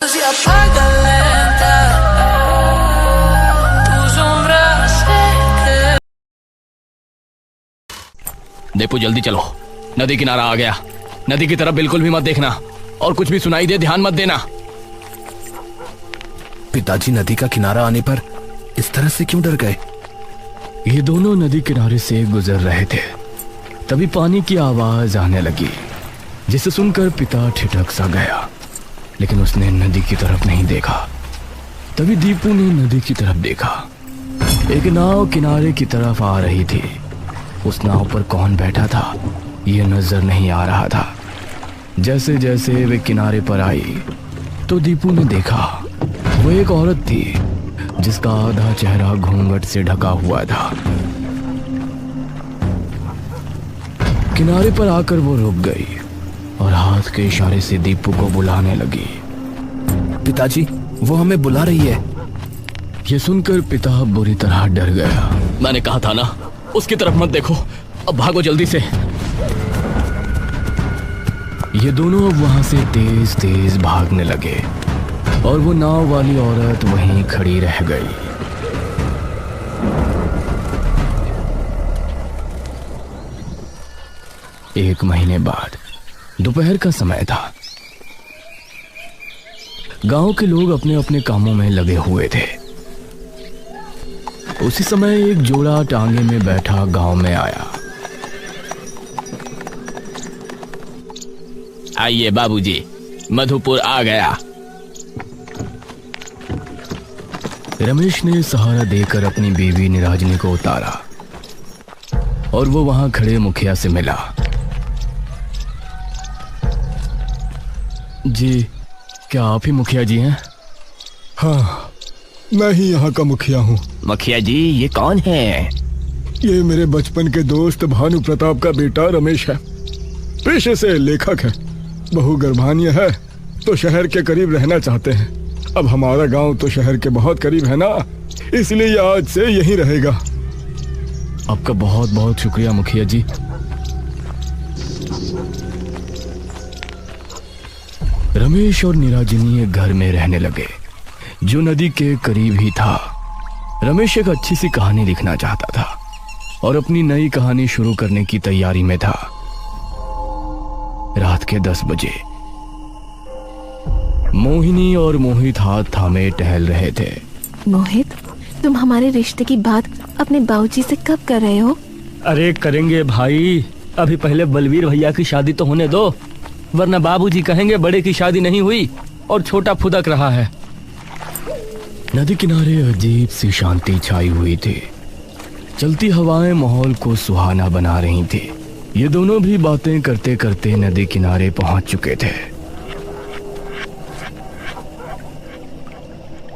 Si apaga lenta, tu sombra se queda. Deepu जल्दी चलो, नदी किनारा आ गया। नदी की तरफ बिल्कुल भी मत देखना और कुछ भी सुनाई दे ध्यान मत देना। पिताजी नदी का किनारा आने पर इस तरह से क्यों डर गए? ये दोनों नदी किनारे से गुजर रहे थे, तभी पानी की आवाज आने लगी, जिसे सुनकर पिता ठिठक सा गया, लेकिन उसने नदी की तरफ नहीं देखा। तभी दीपू ने नदी की तरफ देखा। एक नाव किनारे की तरफ आ रही थी। उस नाव पर कौन बैठा था यह नजर नहीं आ रहा था। जैसे जैसे वे किनारे पर आई तो दीपू ने देखा वो एक औरत थी, जिसका आधा चेहरा घूंघट से ढका हुआ था। किनारे पर आकर वो रुक गई और हाथ के इशारे से दीपू को बुलाने लगी। पिताजी, वो हमें बुला रही है। ये सुनकर पिता बुरी तरह डर गया। मैंने कहा था ना, उसकी तरफ मत देखो, अब भागो जल्दी से। ये दोनों अब वहां से तेज तेज भागने लगे और वो नाव वाली औरत वहीं खड़ी रह गई। एक महीने बाद दोपहर का समय था। गांव के लोग अपने अपने कामों में लगे हुए थे। उसी समय एक जोड़ा टांगे में बैठा गांव में आया। आइए बाबूजी, मधुपुर आ गया। रमेश ने सहारा देकर अपनी बीवी निराजनी को उतारा और वो वहां खड़े मुखिया से मिला। जी, क्या आप ही मुखिया जी हैं? हाँ, मैं ही यहाँ का मुखिया हूँ। मुखिया जी, ये कौन है? ये मेरे बचपन के दोस्त भानु प्रताप का बेटा रमेश है। पेशे से लेखक है। बहू गर्भान्य है तो शहर के करीब रहना चाहते हैं। अब हमारा गांव तो शहर के बहुत करीब है ना, इसलिए ये आज से यहीं रहेगा। आपका बहुत बहुत शुक्रिया मुखिया जी। रमेश और निराजनी एक घर में रहने लगे जो नदी के करीब ही था। रमेश एक अच्छी सी कहानी लिखना चाहता था और अपनी नई कहानी शुरू करने की तैयारी में था। रात के 10 बजे मोहिनी और मोहित हाथ थामे टहल रहे थे। मोहित, तुम हमारे रिश्ते की बात अपने बाबूजी से कब कर रहे हो? अरे करेंगे भाई, अभी पहले बलवीर भैया की शादी तो होने दो, वरना बाबूजी कहेंगे बड़े की शादी नहीं हुई और छोटा फुदक रहा है। नदी किनारे अजीब सी शांति छाई हुई थी। चलती हवाएं माहौल को सुहाना बना रही थी। ये दोनों भी बातें करते करते नदी किनारे पहुंच चुके थे।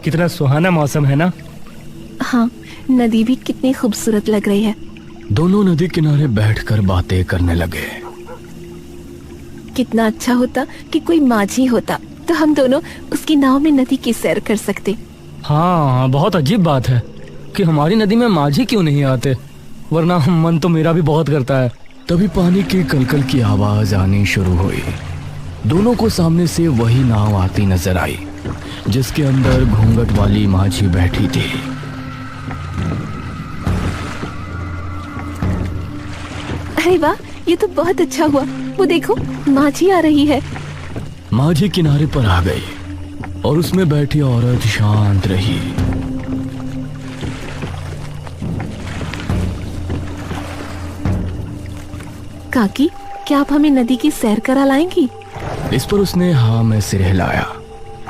कितना सुहाना मौसम है ना? हाँ, नदी भी कितनी खूबसूरत लग रही है। दोनों नदी किनारे बैठकर बातें करने लगे। कितना अच्छा होता कि कोई माझी होता तो हम दोनों उसकी नाव में नदी की सैर कर सकते। हाँ, बहुत अजीब बात है कि हमारी नदी में माझी क्यों नहीं आते, वरना मन तो मेरा भी बहुत करता है। तभी पानी की कलकल की आवाज आनी शुरू हुई। दोनों को सामने से वही नाव आती नजर आई जिसके अंदर घूंघट वाली माझी बैठी थी। अरे वाह, ये तो बहुत अच्छा हुआ। वो देखो, माझी आ रही है। माझी किनारे पर आ गई और उसमें बैठी औरत शांत रही। काकी, क्या आप हमें नदी की सैर करा लाएंगी? इस पर उसने हाँ में सिर हिलाया।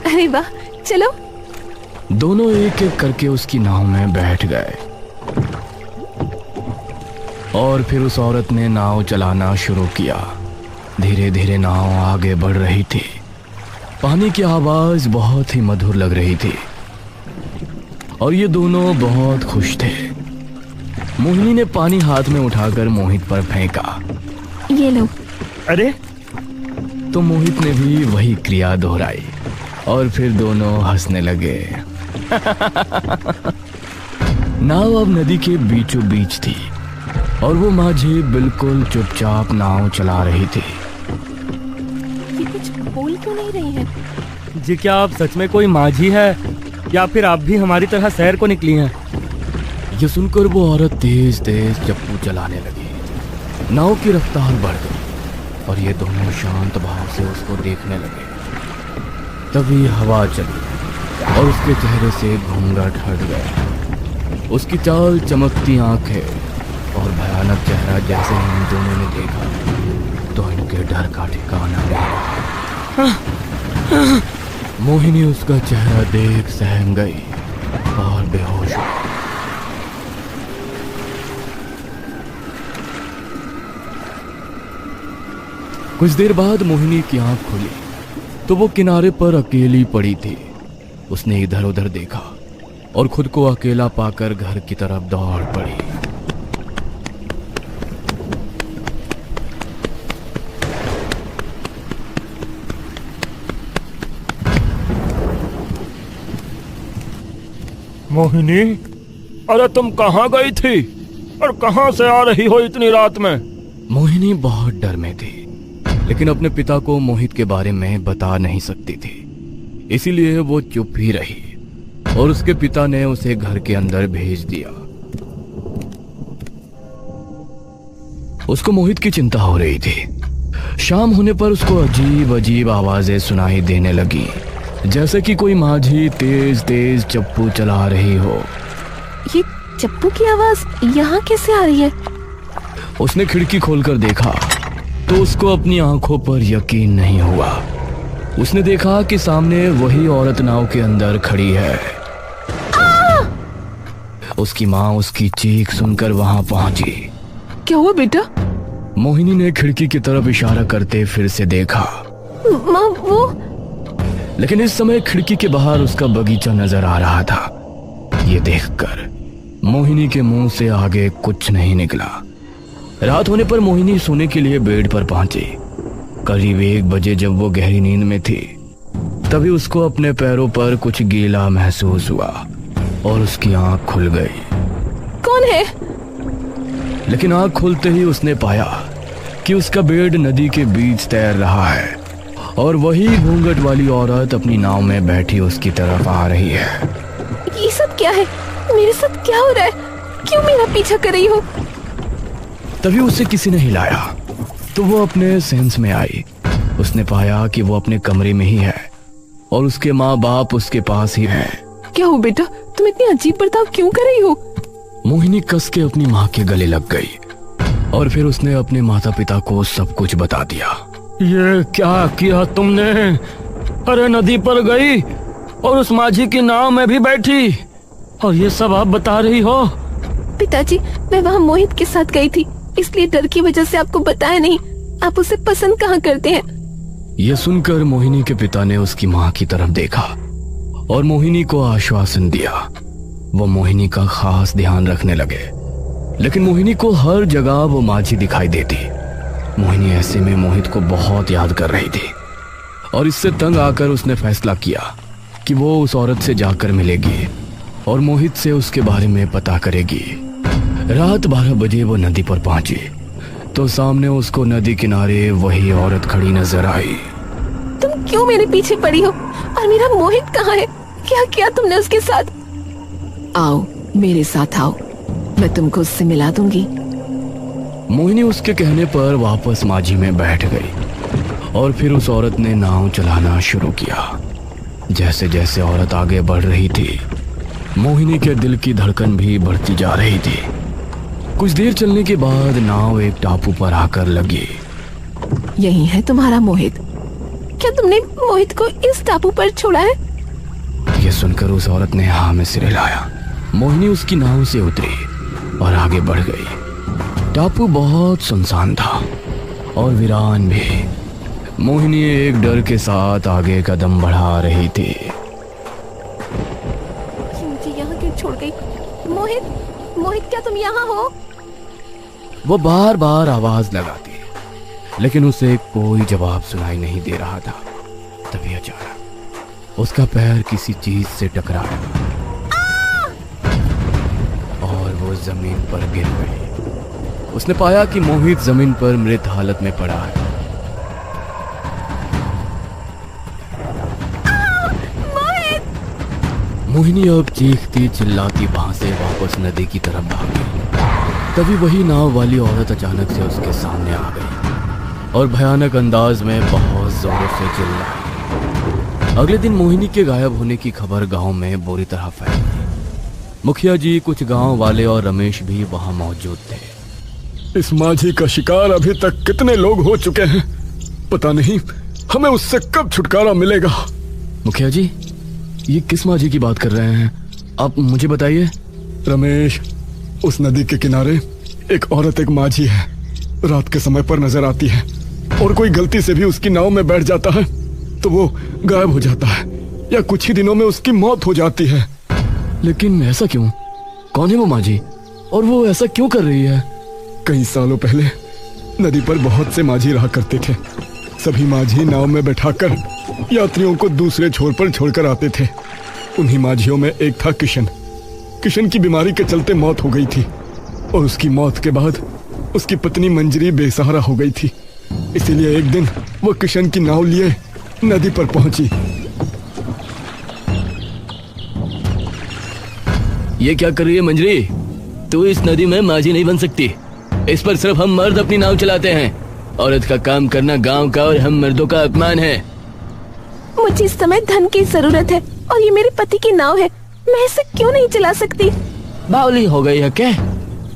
अरे वाह, चलो। दोनों एक एक करके उसकी नाव में बैठ गए और फिर उस औरत ने नाव चलाना शुरू किया। धीरे धीरे नाव आगे बढ़ रही थी। पानी की आवाज बहुत ही मधुर लग रही थी और ये दोनों बहुत खुश थे। मोहिनी ने पानी हाथ में उठाकर मोहित पर फेंका। ये लो। अरे, तो मोहित ने भी वही क्रिया दोहराई और फिर दोनों हंसने लगे। नाव अब नदी के बीचों बीच थी और वो माझी बिल्कुल चुपचाप नाव चला रही थी। ये कुछ बोल क्यों नहीं रही है? जी क्या आप सच में कोई माझी है या फिर आप भी हमारी तरह शहर को निकली हैं? ये सुनकर वो औरत तेज तेज चप्पू चलाने लगी। नाव की रफ्तार बढ़ गई और ये दोनों शांत भाव से उसको देखने लगे। तभी हवा चली और उसके चेहरे से घूंघट हट गया। उसकी चाल, चमकती आंखें और भयानक चेहरा जैसे ही इन दोनों ने देखा तो इनके डर का ठिकाना नहीं रहा। मोहिनी उसका चेहरा देख सहम गई और बेहोश हो गई। कुछ देर बाद मोहिनी की आंख खुली तो वो किनारे पर अकेली पड़ी थी। उसने इधर उधर देखा और खुद को अकेला पाकर घर की तरफ दौड़ पड़ी। मोहिनी, अरे तुम कहाँ गई थी और कहाँ से आ रही हो इतनी रात में? मोहिनी बहुत डर में थी, लेकिन अपने पिता को मोहित के बारे में बता नहीं सकती थी, इसीलिए वो चुप ही रही और उसके पिता ने उसे घर के अंदर भेज दिया। उसको मोहित की चिंता हो रही थी। शाम होने पर उसको अजीब अजीब आवाजें सुनाई देने लगी, जैसे कि कोई माझी तेज तेज चप्पू चला रही हो। ये चप्पू की आवाज यहाँ कैसे आ रही है? उसने खिड़की खोलकर देखा तो उसको अपनी आंखों पर यकीन नहीं हुआ। उसने देखा कि सामने वही औरत नाव के अंदर खड़ी है। उसकी माँ उसकी चीख सुनकर वहां पहुंची। क्या हुआ बेटा? मोहिनी ने खिड़की की तरफ इशारा करते फिर से देखा, माँ वो। लेकिन इस समय खिड़की के बाहर उसका बगीचा नजर आ रहा था। ये देखकर मोहिनी के मुंह से आगे कुछ नहीं निकला। रात होने पर मोहिनी सोने के लिए बेड पर पहुंची। करीब 1 बजे जब वो गहरी नींद में थी तभी उसको अपने पैरों पर कुछ गीला महसूस हुआ और उसकी आंख खुल गई। कौन है? लेकिन आंख खोलते ही उसने पाया कि उसका बेड नदी के बीच तैर रहा है और वही घूंघट वाली औरत अपनी नाव में बैठी उसकी तरफ आ रही है। ये सब क्या है? मेरे साथ क्या हो रहा है? क्यों मेरा पीछा कर रही हो? तभी उसे किसी ने हिलाया तो वो अपने सेंस में आई। उसने पाया कि वो अपने कमरे में ही है और उसके माँ बाप उसके पास ही हैं। क्या हो बेटा, तुम इतनी अजीब बर्ताव क्यों कर रही हो? मोहिनी कस के अपनी माँ के गले लग गई और फिर उसने अपने माता पिता को सब कुछ बता दिया। ये क्या किया तुमने? अरे नदी पर गई और उस माझी की नाव में भी बैठी और ये सब आप बता रही हो? पिताजी, मैं वहाँ मोहित के साथ गई थी, इसलिए डर की वजह से आपको बताया नहीं। आप उसे पसंद कहाँ करते हैं? यह सुनकर मोहिनी के पिता ने उसकी माँ की तरफ देखा और मोहिनी को आश्वासन दिया। वो मोहिनी का खास ध्यान रखने लगे, लेकिन मोहिनी को हर जगह वो माझी दिखाई देती। मोहिनी ऐसे में मोहित को बहुत याद कर रही थी और इससे तंग आकर उसने फैसला किया कि वो उस औरत से जाकर मिलेगी और मोहित से उसके बारे में पता करेगी। रात 12 बजे वो नदी पर पहुंची तो सामने उसको नदी किनारे वही औरत खड़ी नजर आई। तुम क्यों मेरे पीछे पड़ी हो? और मेरा मोहित कहाँ है? क्या किया तुमने उसके साथ? आओ मेरे साथ आओ, मैं तुमको उससे मिला दूंगी। मोहिनी उसके कहने पर वापस माझी में बैठ गई और फिर उस औरत ने नाव चलाना शुरू किया। जैसे जैसे औरत आगे बढ़ रही थी मोहिनी के दिल की धड़कन भी बढ़ती जा रही थी। कुछ देर चलने के बाद नाव एक टापू पर आकर लगी। यही है तुम्हारा मोहित? क्या तुमने मोहित को इस टापू पर छोड़ा है? यह सुनकर उस औरत ने हाँ में सिर हिलाया। मोहिनी उसकी नाव से उतरी और आगे बढ़ गई। टापू बहुत सुनसान था और वीरान भी। मोहिनी एक डर के साथ आगे कदम बढ़ा रही थी। मुझे यहाँ क्यों छोड़ गई? मोहित, मोहित क्या तुम यहाँ हो? वो बार बार आवाज लगाती लेकिन उसे कोई जवाब सुनाई नहीं दे रहा था। तभी अचानक उसका पैर किसी चीज से टकराया और वो जमीन पर गिर गई। उसने पाया कि मोहित जमीन पर मृत हालत में पड़ा है। मोहिनी अब चीखती चिल्लाती वहां से वापस नदी की तरफ भागी। तभी वही नाव वाली औरत अचानक से उसके सामने आ गई और भयानक अंदाज में बहुत जोर से चिल्लाई। अगले दिन मोहिनी के गायब होने की खबर गांव में बुरी तरह फैल गई। मुखिया जी, कुछ गांव वाले और रमेश भी वहां मौजूद थे। इस माझी का शिकार अभी तक कितने लोग हो चुके हैं, पता नहीं हमें उससे कब छुटकारा मिलेगा। मुखिया जी, ये किस माझी की बात कर रहे हैं, आप मुझे बताइए। रमेश, उस नदी के किनारे एक औरत एक माझी है, रात के समय पर नजर आती है और कोई गलती से भी उसकी नाव में बैठ जाता है तो वो गायब हो जाता है या कुछ ही दिनों में उसकी मौत हो जाती है। लेकिन ऐसा क्यों? कौन है वो माझी और वो ऐसा क्यों कर रही है? कई सालों पहले नदी पर बहुत से माझी रहा करते थे। सभी माझी नाव में बैठाकर यात्रियों को दूसरे छोर पर छोड़कर आते थे। उन्हीं माझियों में एक था किशन। किशन की बीमारी के चलते मौत हो गई थी और उसकी मौत के बाद उसकी पत्नी मंजरी बेसहारा हो गई थी। इसीलिए एक दिन वो किशन की नाव लिए नदी पर पहुंची। ये क्या कर रही है मंजरी? तू इस नदी में माझी नहीं बन सकती। इस पर सिर्फ हम मर्द अपनी नाव चलाते हैं। औरत का काम करना गांव का और हम मर्दों का अपमान है। मुझे इस समय धन की जरूरत है और ये मेरे पति की नाव है, मैं इसे क्यों नहीं चला सकती? बावली हो गई है क्या?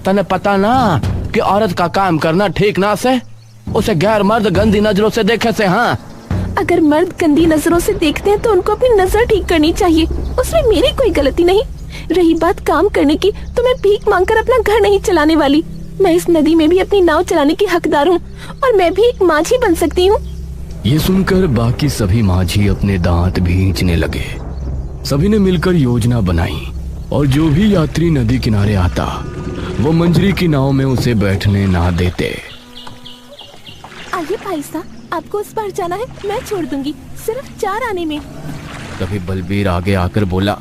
तने पता ना कि औरत का काम करना ठीक ना से उसे गैर मर्द गंदी नजरों से देखे से। हाँ, अगर मर्द गंदी नजरों से देखते हैं तो उनको अपनी नजर ठीक करनी चाहिए, उसमें मेरी कोई गलती नहीं। रही बात काम करने की, तो मैं भीख मांगकर अपना घर नहीं चलाने वाली। मैं इस नदी में भी अपनी नाव चलाने की हकदार हूँ और मैं भी एक माझी बन सकती हूँ। ये सुनकर बाकी सभी माझी अपने दांत भींचने लगे। सभी ने मिलकर योजना बनाई और जो भी यात्री नदी किनारे आता वो मंजरी की नाव में उसे बैठने ना देते। आइए भाई साहब, आपको उस पार जाना है, मैं छोड़ दूंगी, सिर्फ 4 आने में। तभी बलबीर आगे आकर बोला,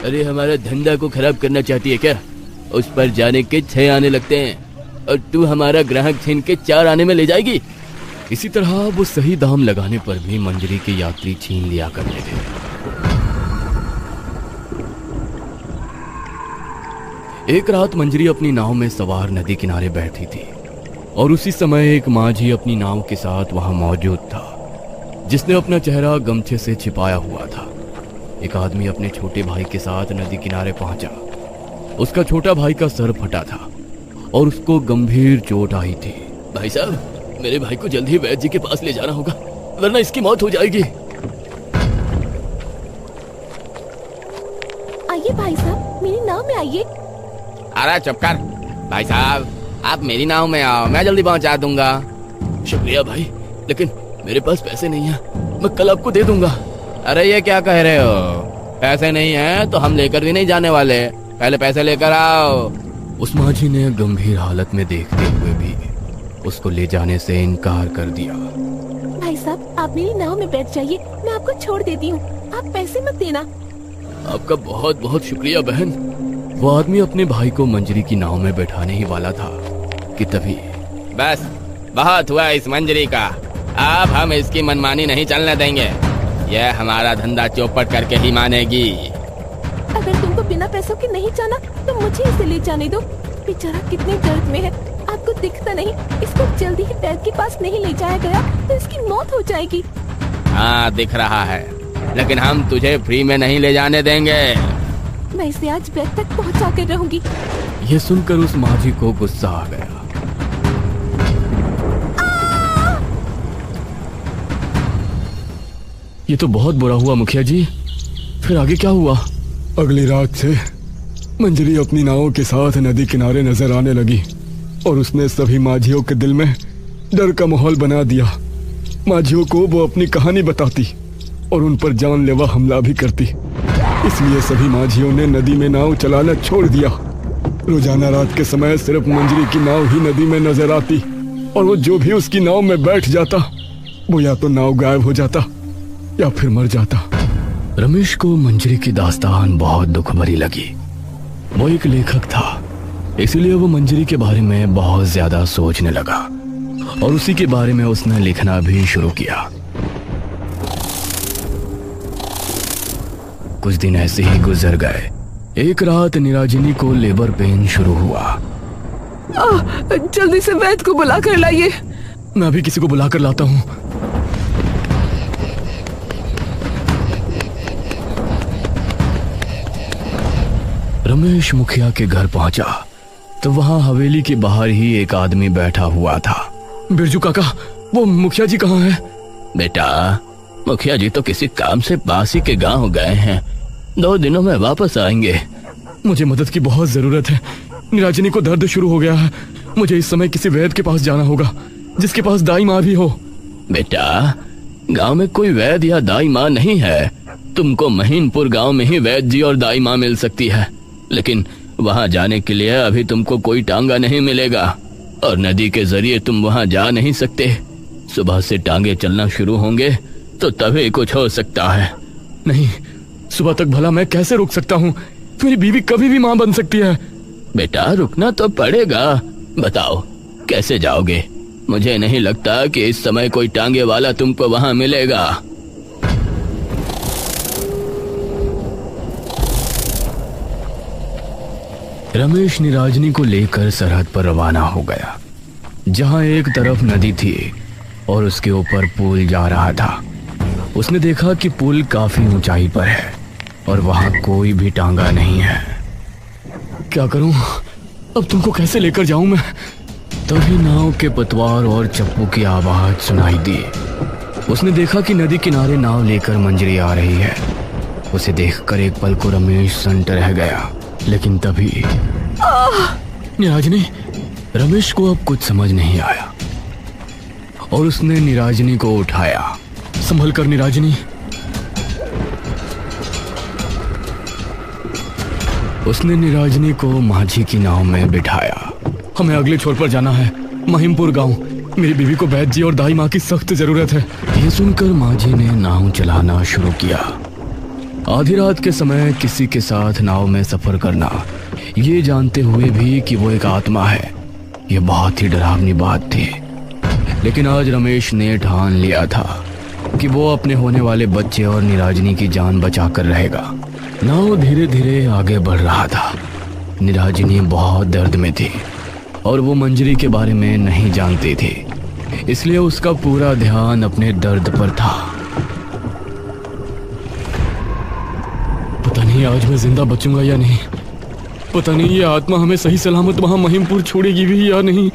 अरे हमारा धंधा को खराब करना चाहती है क्या? उस पर जाने के 6 आने लगते हैं और तू हमारा ग्राहक छीन के 4 आने में ले जाएगी। इसी तरह वो सही दाम लगाने पर भी मंजरी के यात्री छीन लिया करते थे। एक रात मंजरी अपनी नाव में सवार नदी किनारे बैठी थी और उसी समय एक माझी अपनी नाव के साथ वहां मौजूद था, जिसने अपना चेहरा गमछे से छिपाया हुआ था। एक आदमी अपने छोटे भाई के साथ नदी किनारे पहुंचा। उसका छोटा भाई का सर फटा था और उसको गंभीर चोट आई थी। भाई साहब, मेरे भाई को जल्दी वैद्य जी के पास ले जाना होगा, वरना इसकी मौत हो जाएगी। आइए भाई साहब, मेरी नाव में आइए। अरे चुप कर भाई साहब, आप मेरी नाव में आओ, मैं जल्दी पहुंचा दूंगा। शुक्रिया भाई, लेकिन मेरे पास पैसे नहीं है, मैं कल आपको दे दूंगा। अरे ये क्या कह रहे हो? पैसे नहीं है तो हम लेकर भी नहीं जाने वाले, पहले पैसे लेकर आओ। उस माझी ने गंभीर हालत में देखते हुए भी उसको ले जाने से इनकार कर दिया। भाई साहब, आप मेरी नाव में बैठ जाइए, मैं आपको छोड़ देती हूँ, आप पैसे मत देना। आपका बहुत बहुत शुक्रिया बहन। वो आदमी अपने भाई को मंजरी की नाव में बैठाने ही वाला था कि तभी बस बहुत हुआ इस मंजरी का, अब हम इसकी मनमानी नहीं चलने देंगे। यह हमारा धंधा चौपट करके ही मानेगी। अगर तुमको बिना पैसों के नहीं जाना तो मुझे इसे ले जाने दो। बेचारा कितने दर्द में है, आपको दिखता नहीं? इसको जल्दी ही वैद्य के पास नहीं ले जाया गया तो इसकी मौत हो जाएगी। हाँ दिख रहा है, लेकिन हम तुझे फ्री में नहीं ले जाने देंगे। मैं इसे आज वैद्य तक पहुंचा कर रहूंगी। ये सुनकर उस माझी को गुस्सा आ गया। ये तो बहुत बुरा हुआ मुखिया जी, फिर आगे क्या हुआ? अगली रात से मंजरी अपनी नावों के साथ नदी किनारे नजर आने लगी और उसने सभी माझियों के दिल में डर का माहौल बना दिया। माझियों को वो अपनी कहानी बताती और उन पर जानलेवा हमला भी करती। इसलिए सभी माझियों ने नदी में नाव चलाना छोड़ दिया। रोजाना रात के समय सिर्फ मंजरी की नाव ही नदी में नजर आती और वो जो भी उसकी नाव में बैठ जाता वो या तो नाव गायब हो जाता या फिर मर जाता। रमेश को मंजरी की दास्तान बहुत दुख भरी लगी। वो एक लेखक था, इसलिए वो मंजरी के बारे में बहुत ज्यादा सोचने लगा और उसी के बारे में उसने लिखना भी शुरू किया। कुछ दिन ऐसे ही गुजर गए। एक रात निराजनी को लेबर पेन शुरू हुआ। जल्दी से वैद्य को बुला कर लाइए। मैं अभी किसी को बुला कर लाता हूँ। रमेश मुखिया के घर पहुंचा तो वहां हवेली के बाहर ही एक आदमी बैठा हुआ था। बिरजू काका, वो मुखिया जी कहाँ हैं? बेटा, मुखिया जी तो किसी काम से बासी के गांव गए हैं, 2 दिनों में वापस आएंगे। मुझे मदद की बहुत जरूरत है। निराजनी को दर्द शुरू हो गया है। मुझे इस समय किसी वैद्य के पास जाना होगा, जिसके पास दाई माँ भी हो। बेटा, गांव में कोई वैद्य या दाई माँ नहीं है। तुमको महीनपुर गांव में ही वैद्य जी और दाई माँ मिल सकती है, लेकिन वहां जाने के लिए अभी तुमको कोई टांगा नहीं मिलेगा और नदी के जरिए तुम वहां जा नहीं सकते। सुबह से टांगे चलना शुरू होंगे तो तभी कुछ हो सकता है। नहीं, सुबह तक भला मैं कैसे रुक सकता हूँ? मेरी बीवी कभी भी माँ बन सकती है। बेटा, रुकना तो पड़ेगा। बताओ कैसे जाओगे? मुझे नहीं लगता कि इस समय कोई टांगे वाला तुमको वहां मिलेगा। रमेश निराजनी को लेकर सरहद पर रवाना हो गया, जहां एक तरफ नदी थी और उसके ऊपर पुल जा रहा था। उसने देखा कि पुल काफी ऊंचाई पर है और वहां कोई भी टांगा नहीं है। क्या करूं? अब तुमको कैसे लेकर जाऊं मैं? तभी नाव के पतवार और चप्पू की आवाज सुनाई दी। उसने देखा कि नदी किनारे नाव लेकर मंजरी आ रही है। उसे देखकर एक पल को रमेश सन्ट रह गया, लेकिन तभी निराजनी। रमेश को अब कुछ समझ नहीं आया और उसने निराजनी को उठाया। संभल कर निराजनी। उसने निराजनी को माझी की नाव में बिठाया। हमें अगले छोर पर जाना है, महीमपुर गांव। मेरी बीवी को वैद्य जी और दाई माँ की सख्त जरूरत है। ये सुनकर माझी ने नाव चलाना शुरू किया। आधी रात के समय किसी के साथ नाव में सफर करना, ये जानते हुए भी कि वो एक आत्मा है, ये बहुत ही डरावनी बात थी। लेकिन आज रमेश ने ठान लिया था कि वो अपने होने वाले बच्चे और निराजनी की जान बचाकर रहेगा। नाव धीरे धीरे आगे बढ़ रहा था। निराजनी बहुत दर्द में थी और वो मंजरी के बारे में नहीं जानती थी, इसलिए उसका पूरा ध्यान अपने दर्द पर था। पता नहीं आज मैं जिंदा बचूंगा या नहीं। पता नहीं ये आत्मा हमें सही सलामत वहां महीमपुर छोड़ेगी भी या नहीं।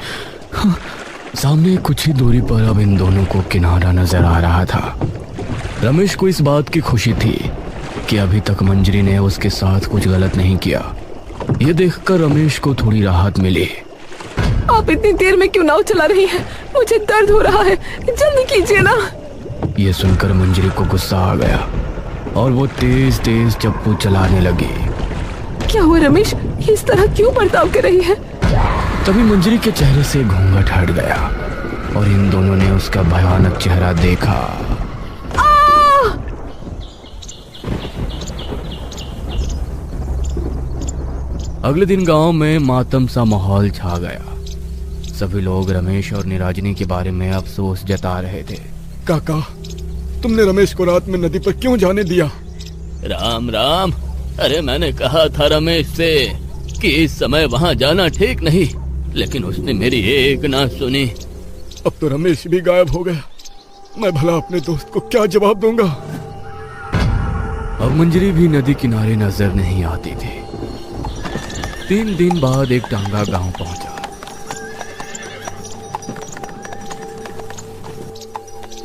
सामने कुछ ही दूरी पर अब इन दोनों को किनारा नजर आ रहा था। रमेश को इस बात की खुशी थी कि अभी तक मंजरी ने उसके साथ कुछ गलत नहीं किया। ये देखकर रमेश को थोड़ी राहत मिली। आप इतनी देर में क्यों नाव चला रही हैं? मुझे दर्द हो रहा है, जल्दी कीजिए ना। ये सुनकर मंजरी को गुस्सा आ गया और वो तेज तेज चप्पू चलाने लगी। क्या हुआ रमेश, इस तरह क्यों बर्ताव कर रही है? तभी मंजरी के चेहरे से घूंघट हट गया और इन दोनों ने उसका भयानक चेहरा देखा। अगले दिन गांव में मातम सा माहौल छा गया। सभी लोग रमेश और निराजनी के बारे में अफसोस जता रहे थे। काका, तुमने रमेश को रात में नदी पर क्यों जाने दिया? राम राम। अरे मैंने कहा था रमेश से कि इस समय वहां जाना ठीक नहीं, लेकिन उसने मेरी एक ना सुनी। अब तो रमेश भी गायब हो गया। मैं भला अपने दोस्त को क्या जवाब दूंगा? अब मंजरी भी नदी किनारे नजर नहीं आती थी। 3 दिन बाद एक टांगा गांव पहुंचा,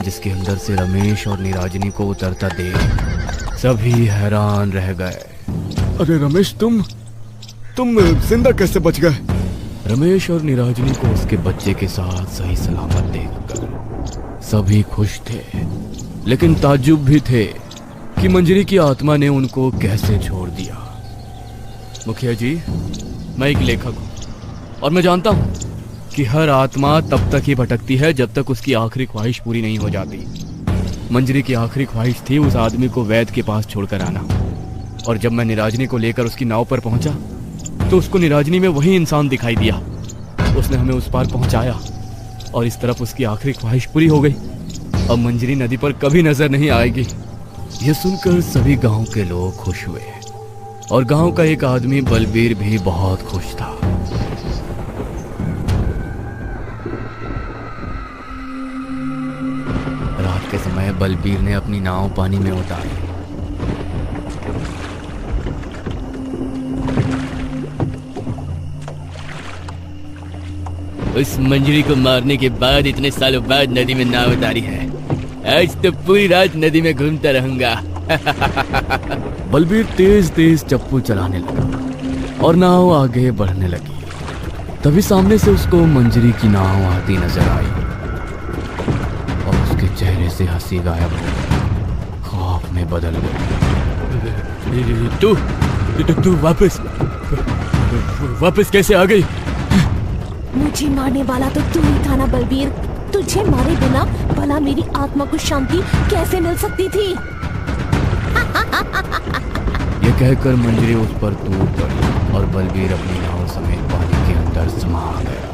जिसके अंदर से रमेश और निराजनी को उतरता देख सभी हैरान रह गए। अरे रमेश, तुम जिंदा कैसे बच गए? रमेश और निराजनी को उसके बच्चे के साथ सही सलामत देखकर सभी खुश थे, लेकिन ताज्जुब भी थे कि मंजरी की आत्मा ने उनको कैसे छोड़ दिया। मुखिया जी, मैं एक लेखक हूँ और मैं जानता हूँ कि हर आत्मा तब तक ही भटकती है जब तक उसकी आखिरी ख्वाहिश पूरी नहीं हो जाती। मंजरी की आखिरी ख्वाहिश थी उस आदमी को वैद्य के पास छोड़कर आना, और जब मैं निराजनी को लेकर उसकी नाव पर पहुंचा तो उसको निराजनी में वही इंसान दिखाई दिया। उसने हमें उस पार पहुंचाया और इस तरफ उसकी आखिरी ख्वाहिश पूरी हो गई। अब मंजरी नदी पर कभी नजर नहीं आएगी। यह सुनकर सभी गांव के लोग खुश हुए और गांव का एक आदमी बलबीर भी बहुत खुश था। रात के समय बलबीर ने अपनी नाव पानी में उतारी। उस मंजरी को मारने के बाद इतने सालों बाद नदी में नाव उतारी है। आज तो पूरी रात नदी में घूमता रहूंगा। बलबीर तेज तेज चप्पू चलाने लगा और नाव आगे बढ़ने लगी। तभी सामने से उसको मंजरी की नाव आती नजर आई और उसके चेहरे से हंसी गायब हो गई, खौफ में बदल गई। तू वापस कैसे आ गई? मुझे मारने वाला तो तू ही था ना बलबीर। तुझे मारे बिना भला मेरी आत्मा को शांति कैसे मिल सकती थी? ये कहकर मंजरी उस पर टूट पड़ी और बलबीर अपनी नाव समेत पानी के अंदर समा गया।